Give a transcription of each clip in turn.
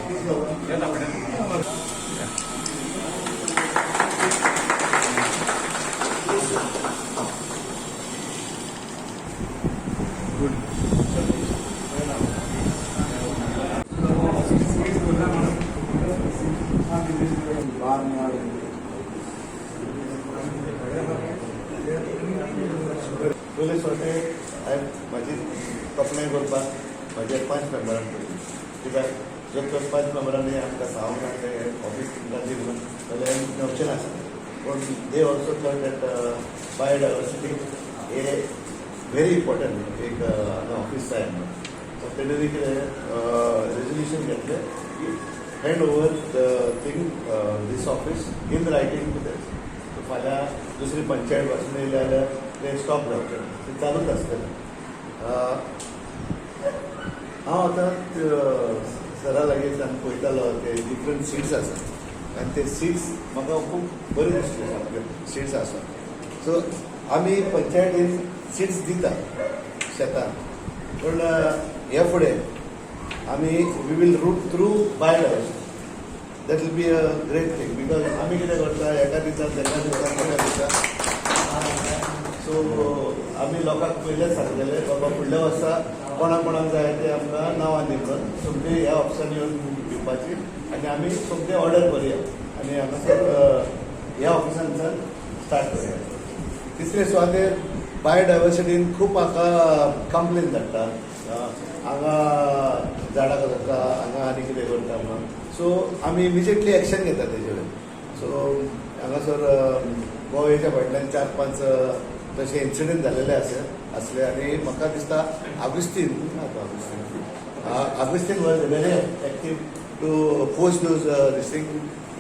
Police वाटे माझी तोखणाय करपाक माझे 5 मेंबरांक कित्याक जर तर 5 मेंबरांनी आमकां सांगूंक ऑफिस तुमकां दिवं जाल्यार ऑप्शन आसा पूण they also thought that biodiversity हे व्हेरी इम्पॉर्टंट एक ऑफिस जाय म्हणून तेणें कितें रेजोल्युशन घेतलें की hand over the thing this office in writing to that फाल्यां दुसरी पंचायत वचून येयले जाल्यार ते स्टॉप जावचें ते चालूच आसतलें. हांव आतां सरा लागीं पळयतालो ते डिफरंट सीट्स आसा आनी ते सीट्स म्हाका खूब बरे दिसले सामके सीट्स आसा. सो आमी पंचायतीन सीट्स दिता शेतान पूण ह्या फुडें आमी we will route through biodiversity. That will be a great thing because आमी कितें करता एका दिसा तेन्ना दिसा एका दिसा. सो आमी लोकांक पयलेंच सांगलेलें बाबा फुडल्या वर्सा कोणाक कोणाक जाय ते आमकां नांवां दिवं सोमतीं ह्या ऑफिसान येवन दिवपाची आनी आमी सोमतीं ऑर्डर करुया आनी हांगासर ह्या ऑफिसांतल्यान स्टार्ट करुया. तिसरे सुवातेर बायोडायवर्सिटीन खूब म्हाका कंप्लेन धाडटा हांगा झाडां घालता हांगा आनी कितें करता म्हणून. सो आमी इमिजिएटली एक्शन घेता तेजेर. सो हांगासर गोव्याच्या फाटल्यान 4-5 तशे इन्सिडंट जाल्ले आसले आनी म्हाका दिसता Augustine was very active to post those this thing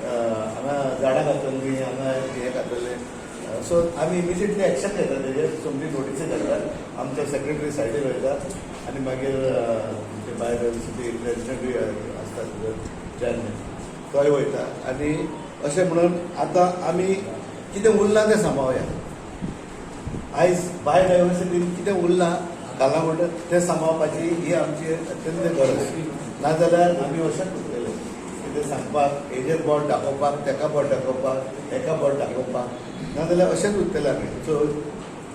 हांगा झाडां घातली हांगा हें घातलेलें. सो आमी इमिजिएटली एक्शन घेता तेजेर सोमती नोटीस घालता आमच्या सेक्रेटरी सायडीर वयता आनी मागीर बायोडायवर्सिटी प्रेसिडेंटूय आसता चॅरमॅन तोय वयता आनी अशें म्हणून आतां आमी कितें उरलां तें सांबाळुया. आयज बायोडायवर्सिटीन कितें उरलां कालांगूट तें सांबाळपाची ही आमची अत्यंत गरज. नाजाल्यार आमी अशेंच उरतले कितें सांगपाक हेजेर बोट दाखोवपाक तेका बोट दाखोवपाक एका बोट दाखोवपाक नाजाल्यार अशेंच उरतले आमी. सो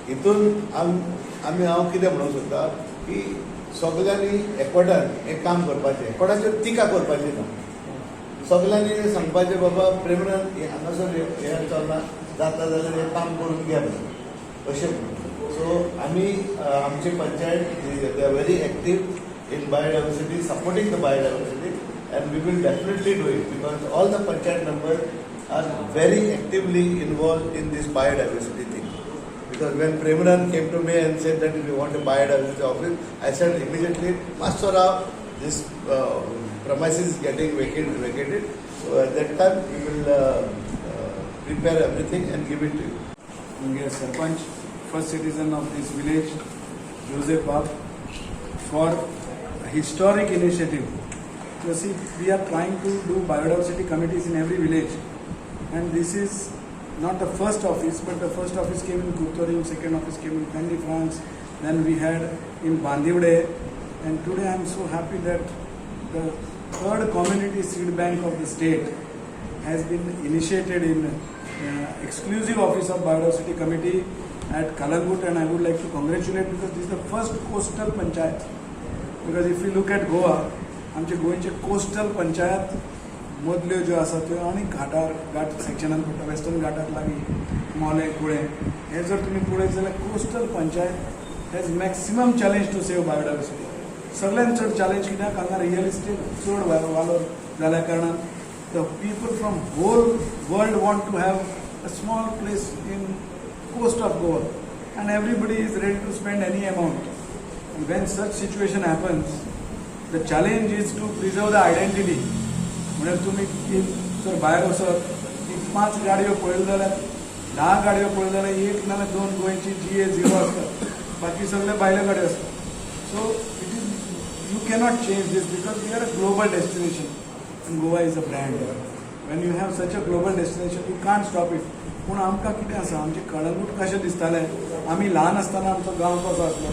हितून आमी हांव कितें म्हणूंक सोदतां की सगल्यांनी एकवटान हें काम करपाचें कोणाचेर टिका करपाची ना. सगल्यांनी सांगपाचें बाबा प्रेमनंद हांगासर हें चलना जाता जाल्यार हें काम करून घ्या अशें म्हणून. सो आमी आमची panchayat they are very active in biodiversity supporting the biodiversity and we will definitely do it because all the panchayat members are very actively involved in this biodiversity thing. Because when Premanan came to me and said that we want a biodiversity office, I said immediately, Master Rao, this premises is getting vacated. So at that time we will prepare everything and give it to you. Mungia Sarpanch, first citizen of this village, Joseph Bab, for a historic initiative. You see, we are trying to do biodiversity committees in every village, and this is not the first office, but the first office came in Kurtorim, second office came in Candy France, then we had in Bandivde, and today I am so happy that the third community seed bank of the state has been initiated in exclusive office of biodiversity committee at Kalangut, and I would like to congratulate because this is the first coastal panchayat. Because if you look at Goa, आमचे गोंयचे coastal panchayat मदल्यो ज्यो आसा त्यो आनी घाट सेक्शनान पडटा western घाटाक लागीं मोले कुळे हे जर तुमी पळयत जाल्यार coastal panchayat has maximum challenge to save biodiversity. सगळ्यांत चड चॅलेंज कित्याक हांगा रियल इस्टेट चड वालोर जाल्या कारणान the people from whole world want to have a small place in coast of Goa and everybody is ready to spend any amount. When such situation happens the challenge is to preserve the identity. म्हणजे तुम्ही जर भायर वचत एक 5 गाडयो पळयल्यो जाल्यार 10 गाडयो पळयल्यो जाल्यार एक नाल्यार 2 गोंयची GA0 आसतात बाकी सगळे भायल्यो गाडयो आसतात. So it is you cannot change this because we are a global destination and Goa is a brand. When you have such a global destination you can't stop it. पूण आमकां कितें आसा आमचें कळंगूट कशें दिसतालें आमी ल्हान आसतना आमचो गांव कसो आसलो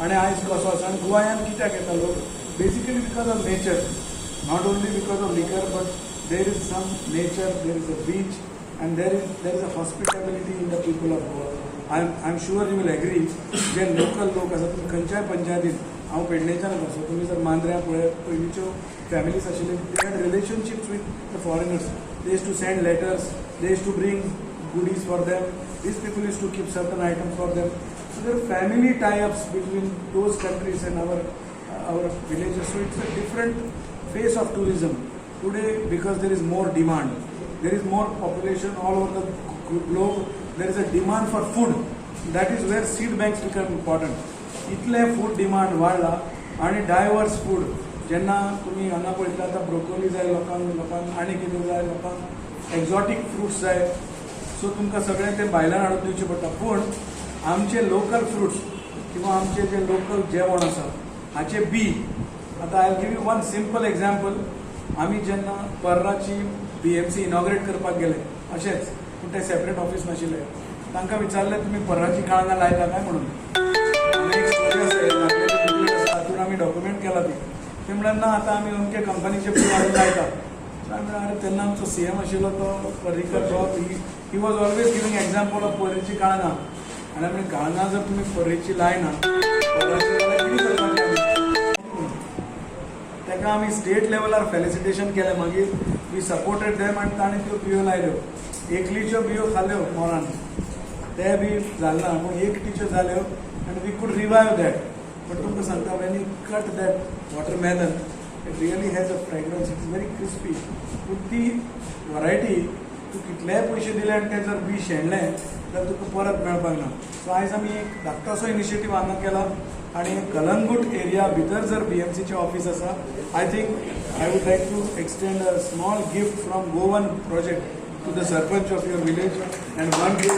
आनी आयज कसो आसा आनी गोंयांत कित्याक येता लोक basically because of nature. not only because of liquor, but there is some nature, there is a beach, and there is a hospitality in the people of Goa. I'm sure you will agree. जे local लोक आसा तुम्ही खंयच्याय पंचायतीन हांव पेडणेच्यानच आसा तुम्ही जर मांद्र्या पळयत पयलींच्यो फॅमिलीज आशिल्ल्यो they had relationships with the foreigners. They use to send letters, they use to bring goodies for them. These people used to keep certain items for them. So there are family tie-ups between those countries and our villages. So it's a different face of tourism today because there is more demand. There is more population all over the globe. There is a demand for food. That is where seed banks become important. इतले food demand वाढला आणि diverse food. जेन्ना तुम्ही हांगा पळयता आतां broccoli जाय लोकांक आनी कितें जाय लोकांक एक्झॉटीक फ्रुट्स जाय. सो तुमकां सगळें तें भायल्यान हाडून दिवचें पडटा. पूण आमचे लोकल फ्रुट्स किंवा आमचे जे लोकल जेवण आसा हाचे बी आतां I give you one simple example. आमी जेन्ना पर्राची BMC इनॉग्रेट करपाक गेले अशेंच पूण तें सेपरेट ऑफीस नाशिल्लें. तांकां विचारलें तुमी पर्राची काळंगां लायता काय म्हणून. आनी एक स्टोरी आसा तातूंत आमी डॉक्युमेंट केला ती. ते म्हणल्यार ना आतां आमी अमके कंपनीचे फूड हाडून लायता. अरे तेन्ना आमचो CM आशिल्लो तो पर्रीकर तो he was always giving example of पर्रेची काळंगां. आनी आमी काळंगां जर तुमी पर्रेची लायना कितें करपाचें. ताका आमी स्टेट लेवलार फेलिसिटेशन केलें. मागीर वी सपोर्टेड देम आनी ताणें त्यो बियो लायल्यो. एकलीच्यो बियो खाल्यो मोरान ते बी जालना पूण एकटीच्यो जाल्यो आनी we could revive that. But तुमकां सांगता Wien you cut that watermelon it really has a fragrance. It is very crispy. पूण ती वरायटी तूं कितलेय पयशे दिले आनी तें जर बी शेणलें जाल्यार तुका परत मेळपाक ना. सो आयज आमी एक धाकटोसो इनिशिएटीव हांगा केला आनी कलंगूट एरिया भितर जर BMCचें ऑफीस आसा. I think I would like to extend a small gift from Goan project to the sarpanch of your village and one to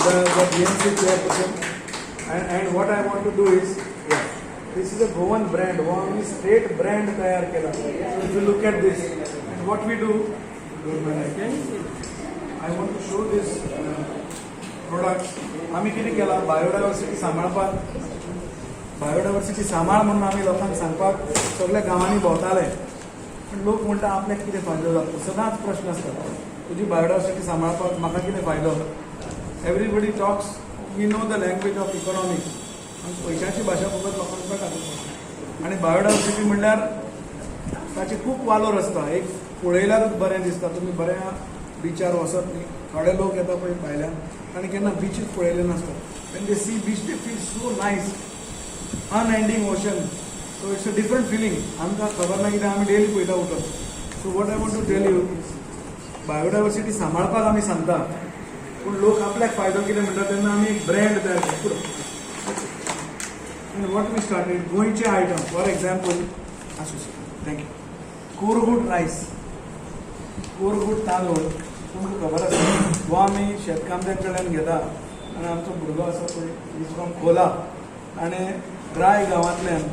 the BMC chairperson. And what I want to do is, this is a Goan brand. Goan is state brand तयार केला. So if you look at this, and what we do, I want to show this products. आम्ही किती केला biodiversity सांभाळपाक. Biodiversity सांभाळ म्हणून आम्ही लोकांक सांगपाक सगळ्या गांवांनी भोंवताले. पण लोक म्हणटा आपल्याक कितें फायदो जाता. सदांच प्रश्न आसता तुजी बायोडायव्हर्सिटी सांबाळपाक म्हाका कितें फायदो. Everybody talks we know the language of economics आनी पयशांची भाशा फकत लोकांक कळटा. आनी बायोडायव्हर्सिटी म्हणल्यार ताची खूब वालोर आसता. एक पळयल्यारूच बरें दिसता. तुमी बऱ्या बिचार वचत न्ही. थोडे लोक येता पळय भायल्यान तांणी केन्ना बीचीस पळयले नासता. When they see beach they feel so nice. Unending ocean. So it's a different feeling. आमकां खबर ना कितें आमी डेली पळयता उठून. So what I want to tell you biodiversity सांबाळपाक आमी सांगता पूण लोक आपल्याक फायदो कितें म्हणटा तेन्ना आमी एक ब्रँड तयार करता. आनी वॉट वी स्टार्टेड गोंयचे आयटम फॉर एग्जाम्पल आसूं थँक्यू. कोरगूट रायस. कोरगूट तांदूळ तुमकां खबर आसा वो आमी शेतकामत्यां कडल्यान घेता. आनी आमचो भुरगो आसा पळय इज फ्रॉम खोला आनी ड्राय गांवांतल्यान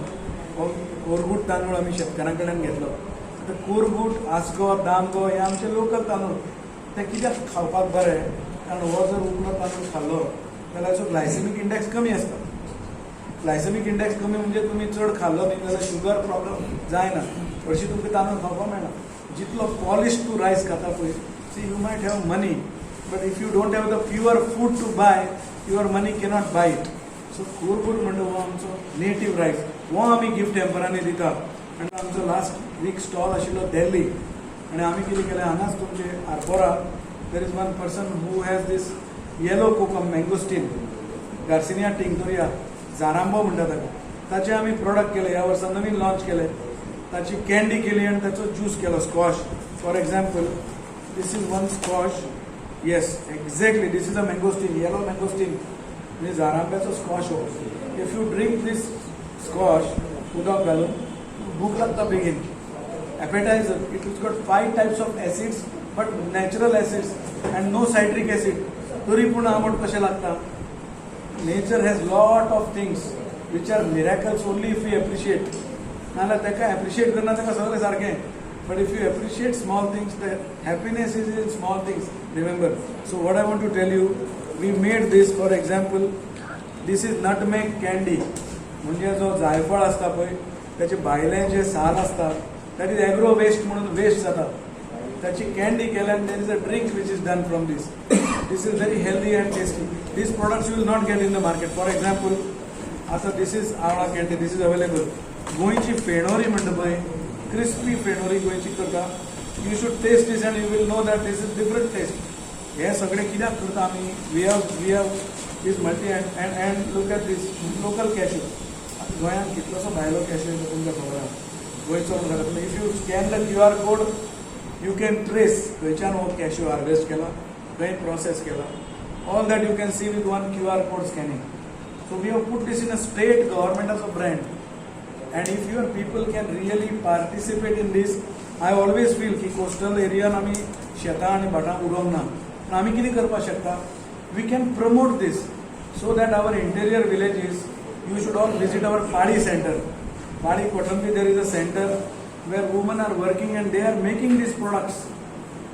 कोरगूट तांदूळ आमी शेतकारां कडल्यान घेतलो. आतां कोरगूट आसगो दामगो हे आमचे लोकल तांदूळ. ते कित्याक खावपाक बरें कारण हो जर उकलो तांदूळ खाल्लो जाल्यार हाचो ग्लायसेमीक इंडेक्स कमी आसता. ग्लायसेमीक इंडेक्स कमी म्हणजे तुमी चड खाल्लो न्ही जाल्यार शुगर प्रॉब्लम जायना. हरशीं तुमकां तांदूळ खावपाक मेळना. जितलो पॉलिश तूं रायस खाता पळय see you might have money but if you don't have the pure food to buy your money cannot buy it. So कोरगूट म्हणजे हो आमचो नेटीव रायस. हो आमी गिफ्ट हॅम्परांनी दिता. आनी आमचो लास्ट वीक स्टॉल आशिल्लो दिल्ली आनी आमी कितें केलें हांगाच तुमचे Arpora there is one person who has this yellow kokum mangosteen garcinia tinctoria जारांबो म्हणटा ताका. ताचे आमी प्रोडक्ट केले. ह्या वर्सा नवीन लॉन्च केले. ताची कँडी केली आनी ताचो ज्यूस केलो squash. For example this is one squash. Yes exactly this is a mangosteen yellow mangosteen म्हणजे जारांब्याचो स्कॉश हो. If you drink this squash उदक घालून भूक लागता बेगीन. Appetizer it is got 5 types of acids but natural acids and no citric acid. तरी पूण आंबट कशें लागता. Nature has lot of things which are miracles only if you appreciate. नाल्यार ताका एप्रिशिएट करना ताका सगळें सारकें. But if you appreciate small things the happiness is in small things remember. So what I want to tell you we made this for example this is nutmeg candy म्हणजे जो जायफळ आसता पळय त्याचे भायले जे साल असतात दॅट इज ॲग्रो वेस्ट म्हणून वेस्ट जातात. त्याची कॅन्डी केल्यान there is a drink which is done from this. This is very healthy and tasty. These products you will not get in the market. For example आता this is आवळा candy, this is available. गोंयची फेणोरी म्हणटा पळय, crispy फेणोरी गोंयची करता. You should taste this and you will know that this is different taste. हे सगळे कित्याक करता आमी? We have this multi and look at this local cashew. गोंयांत कितलोसो भायलो कॅश्यू येता तुमकां खबर आहा. गोंयचो म्हणटा if you scan the QR code you can trace खंयच्यान हो कॅश्यू हार्वेस्ट केला, खंय प्रोसेस केला. All that you can see with one QR code scanning. So we have put this in a state गव्हर्मेंटाचो brand. And if your people can really participate in this, I always feel की coastal एरियान आमी शेतां आनी भाटां उडोवंक ना. पूण आमी कितें करपाक शकता? We can promote this so that our interior villages, you should all visit our Padi center. Padi Kotambi, there is a center where women are working and they are making these products.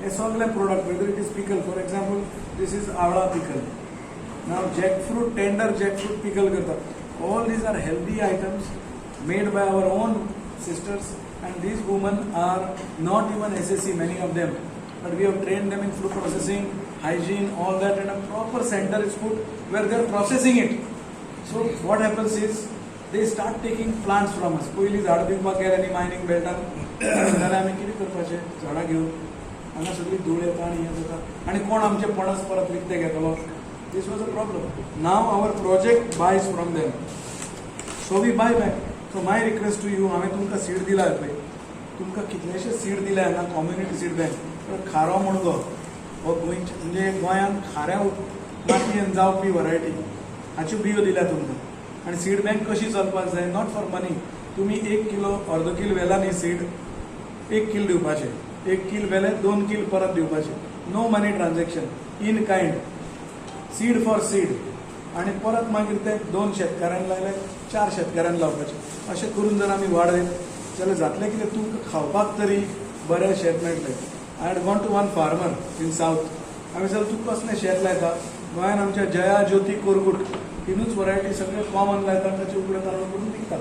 A single product, whether it is pickle, for example, this is avla pickle. Now jackfruit, tender jackfruit pickle karta. All these are healthy items made by our own sisters, and these women are not even SSC, many of them, but we have trained them in food processing, hygiene, all that, and a proper center is put where they are processing it. So what happens is they start taking plants from us. पयलीं झाडां दिवपाक गेले आनी mining बेल्टान जाल्यार आमी कितें करपाचें? झाडां घेवन हांगा सगळी धूळ येता आनी हें जाता आनी कोण आमचे पणस परत विकते घेतलो? This was a problem. Now our project buys from them. So we buy back. So my request to you, हांवें तुमकां सीड दिला पळय, तुमकां कितलेशे सीड दिले हांगा कॉम्युनिटी सीड बँक. खारो मुणगो हो गोंयचे म्हणजे गोंयांत खाऱ्या मातयेन जावपी वरायटी हाच्यो बियो दिल्या तुमकां. आनी सीड बँक कशी चलपाक जाय? नॉट फॉर मनी. तुमी 1 किलो अर्द कील व्हेला न्ही सीड, 1 कील दिवपाचें. 1 कील व्हेले 2 कील परत दिवपाचे. No money transaction, in kind, seed for seed. आनी परत मागीर ते 2 शेतकाऱ्यांक लायले 4 शेतकाऱ्यांक लावपाचे. अशें करून जर आमी वाडयत जाल्यार जातलें कितें? तुमकां खावपाक तरी बरें शेत मेळटलें. I had gone to one farmer in south. हांवें विचारलें तूं कसलें शेत लायता? गोंयांत आमच्या जया ज्योती कोरगूट तिनूच वरायटी सगळे कॉमन लायतात, ताचे उकडे तांदूळ करून विकतात.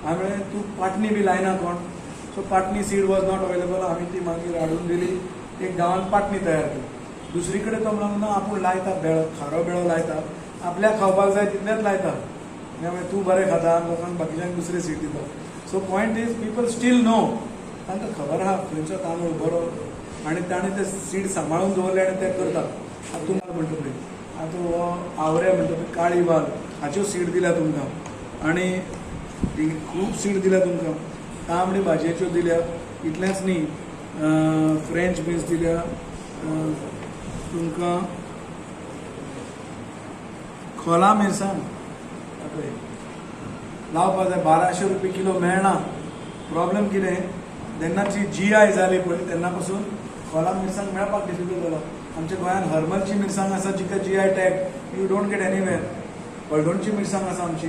हांवें म्हणलें तूं पाटणी बी लायना कोण? So Patni seed was not available. आमी ती मागीर हाडून दिली. एक गांवांत पाटणी तयार केली. दुसरी कडेन तो म्हणून ना आपूण लायता बेळो, खारो बेळो लायता, आपल्याक खावपाक जाय तितलेंच लायता. म्हणजे तूं बरें खाता, लोकांक बाकीच्यांक दुसरे सीड दिता. So point is people still know. तांकां खबर आहा खंयचो तांदूळ बरो, आनी ताणें ते सीड सांबाळून दवरले आनी ते करतात. आतां तुमकां म्हणटा पळय, आतां हो आवरे म्हणटा पळय, काळी वाल, हाच्यो सीड दिल्या तुमकां. आनी खूब सीड दिल्या तुमकां. तांबडी भाजयेच्यो दिल्या. इतलेंच न्ही, फ्रेंच बीन्स दिल्या तुमकां. खोला मिरसांग लावपाक जाय, 1200 रुपये किलो मेळना. प्रॉब्लेम कितें? जेन्नाची GI जाली पळय तेन्ना पासून खोला मिरसांग मेळपाक डिफिकल्ट जाला. आमच्या गोंयांत हरमलची मिरसांग आसा जिका GI tag you don't get anywhere. हळडोणची मिरसांग आसा आमची.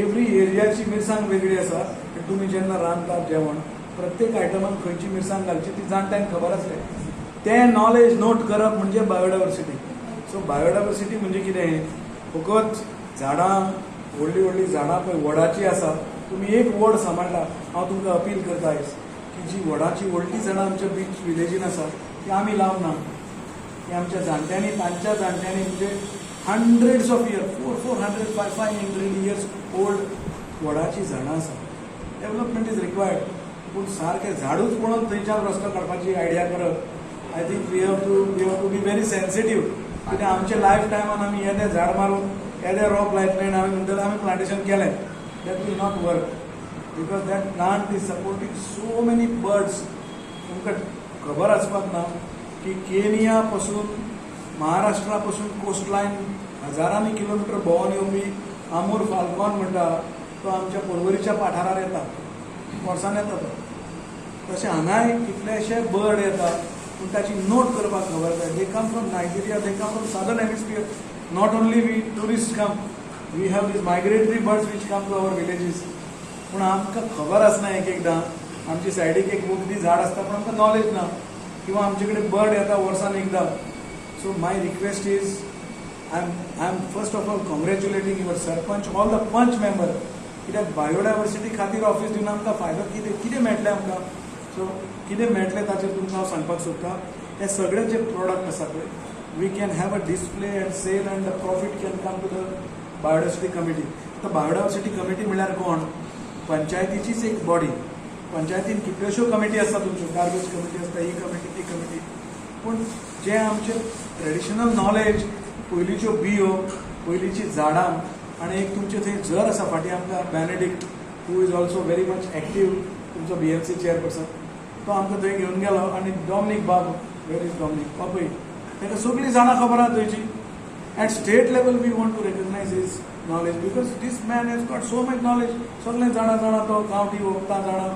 एवरी एरियाची मिरसांग वेगळी आसा. तुमी जेन्ना रांदतात जेवण, प्रत्येक आयटमान खंयची मिरसांग घालची ती जाणट्यांक खबर आसलें. तें नॉलेज नोट करप म्हणजे बायोडायवर्सिटी. सो बायोडायवर्सिटी म्हणजे कितें? फकत झाडां, व्हडलीं व्हडलीं झाडां पळय वडाची आसा, तुमी एक वड सांबाळटा. हांव तुमकां अपील करता आयज की जी वडाची व्हडलीं झाडां आमच्या बीच विलेजीन आसा ती आमी लावना. ती आमच्या जाणट्यांनी, तांच्या जाणट्यांनी म्हणजे hundreds of years, 400, 500 years old वडाची झाडां आसा. Development is required. पूण सारकें झाडूच पळोवन थंयच्यान रस्तो काडपाची आयडिया करप, I think we have to be very sensitive. कित्याक आमच्या लायफ टायमान आमी येदें झाड मारून येदें रोप लायतलें आनी हांवें म्हणटलें आमी प्लांटेशन केलें. That will not work because that plant is supporting so many birds. तुमकां खबर आसपाक ना की केनिया पासून, महाराष्ट्रा पासून कोस्टलायन हजारांनी किलोमिटर भोंवून येवपी आमूर फाल्कॉन म्हणटा तो आमच्या पर्वरीच्या पाठारार येता. वर्सान येता तो. तशें हांगाय कितलेशे बर्ड येता, पूण ताची नोट करपाक खबर जाय. They come from Nigeria, they come from southern hemisphere. Not only we tourist come, we have these migratory birds which come to our villages. पूण आमकां खबर आसना एक एकदां. आमची सायडीक एक वखदी झाड आसता पूण आमकां नॉलेज ना, किंवा आमचे कडेन बर्ड येता वर्सान एकदां. So my request is, I'm first of all congratulating your Sarpanch, all the Panch member कित्याक बायोडायवर्सिटी खातीर ऑफिस दिवन आमकां फायदो कितें मेळटलें आमकां. सो कितें मेळटलें ताचेर तुमकां हांव सांगपाक सोदतां. हे सगळे जे प्रोडक्ट आसा पळय, we can have a display and sale and the profit can come to the biodiversity committee. आतां बायोडायवर्सिटी कमिटी म्हणल्यार कोण? पंचायतीचीच एक बॉडी. पंचायतीन कितल्योश्यो कमिटी आसता तुमच्यो, गार्बेज कमिटी आसता, ही कमिटी ती कमिटी. पूण जे आमचे ट्रेडिशनल नॉलेज, पयलींच्यो बियो, पयलींची झाडां, आनी एक तुमचे थंय जर आसा फाटीं आमकां Benedict, who is also very much active, तुमचो BMC चेअरपर्सन, तो आमकां थंय घेवन गेलो. आनी डॉमिनीक बाब, वेर इज डॉमिनीक बापय, ताका सगळीं जाणां खबर आहा थंयची. At state level we want to recognize his knowledge because this man has got so much knowledge. सगळे जाणा तो गांवठी वखदां जाणा,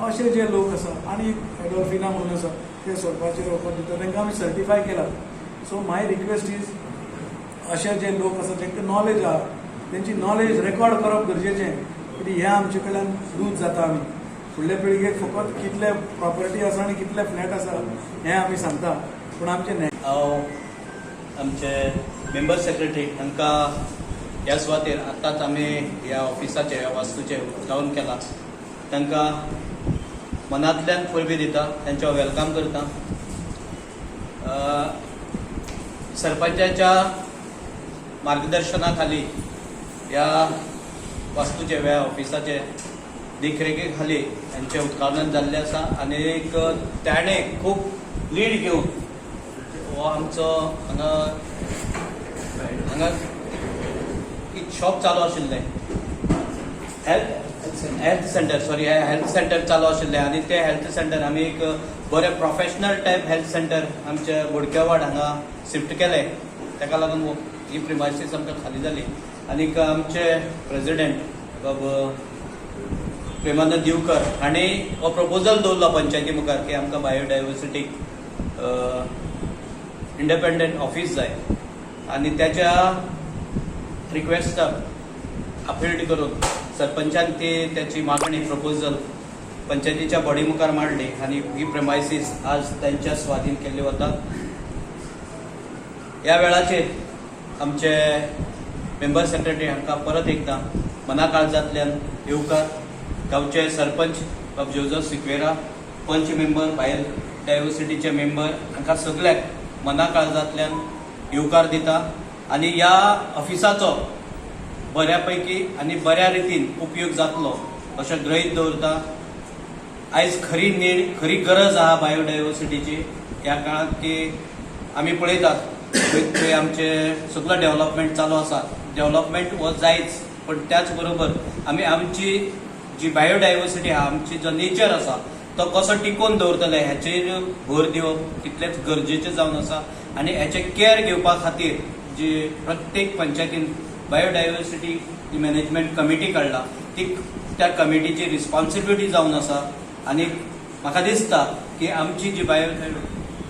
अशे जे लोक आसा. आनी एडोल्फिना म्हणून आसा, ते सोडपाचेर वखद दिता, तांकां आमी सर्टिफाय केला. सो माय रिक्वेस्ट इज, अशे जे लोक आसा जांकां नॉलेज आहा, तेंची नॉलेज रेकॉर्ड करप गरजेचें. कित्याक हें आमचे कडल्यान लूज जाता. आमी फुडले पिळगेक फकत कितले प्रॉपर्टी आसा आनी कितले फ्लॅट आसा हें आमी सांगता, पूण आमचे मेंबर सेक्रेटरी हांकां ह्या सुवातेर आतांच आमी ह्या ऑफिसाचे, ह्या वास्तूचे उक्तावण केला. तांकां मनांतल्यान परबी दिता, तांचो वेलकम करता. सरपंचाच्या मार्गदर्शना खाली ह्या वास्तूचे, ह्या ऑफिसाचे देखरेखी खाली हांचें उक्तावण जाल्लें आसा. आनी एक ताणें खूब लीड घेवन हो आमचो हांगा एक शॉप चालू आशिल्लें, हेल्थ सेंटर चालू आशिल्लें. आनी ते हेल्थ सेंटर आमी एक बरें प्रोफेशनल टायप हेल्थ सेंटर आमच्या बोडकेवाड हांगा शिफ्ट केलें. ताका लागून ही प्रिमायसीस आमकां खाली जाली. आनीक आमचे प्रेसिडेंट प्रेमानंद दिवकर हांणी हो प्रपोजल दवरलो पंचायती मुखार की आमकां बायोडायवर्सिटीक इंडिपेंडंट ऑफिस जाय. आनी त्याच्या रिक्वेस्टाक अपील करून सरपंचान त्याची मागणी, प्रपोजल पंचायतीच्या बॉडी मुखार मांडली. आनी ही प्रेमायसीस आज त्यांच्या स्वाधीन केल्ली वता. ह्या वेळाचेर आमचे मेंबर सेक्रेटरी हांकां परत एकदां मना काळजांतल्यान येवकार. गांवचे सरपंच बाब जोझफ सिक्वेरा, पंच मेंबर, बायोडायवर्सिटीचे मेंबर, हांकां सगळ्याक मना काळजांतल्यान येवकार दिता. आनी ह्या ऑफिसाचो बऱ्या पैकी आनी बऱ्या रितीन उपयोग जातलो अशें गृहीत दवरता. आयज खरी नीड, खरी गरज आहा बायोडायवर्सिटीची ह्या काळांत, की आमी पळयतात थंय आमचे सगळो डेव्हलपमेंट चालू आसा. डेव्हलपमेंट हो जायच, पण त्याच बरोबर आमी आमची जी बायोडायवर्सिटी आहा, आमची जो नेचर आसा तो कसो टिकोवन दवरतले हाचेर भर दिवप तितलेंच गरजेचें जावन आसा. आनी हाचे केअर घेवपा खातीर जी प्रत्येक पंचायतीन बायोडायवर्सिटी मॅनेजमेंट कमिटी काडला, ती त्या कमिटीची रिस्पॉन्सिबिलिटी जावन आसा. आनी म्हाका दिसता की आमची जी बायो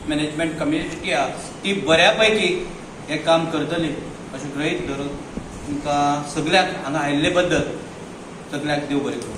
मॅनेजमेंट कमिटी आहा ती बऱ्या पैकी हें काम करतली अशें गृहीत धरून तुमकां सगळ्याक हांगा आयिल्ले बद्दल सगळ्याक देव बरें करूं.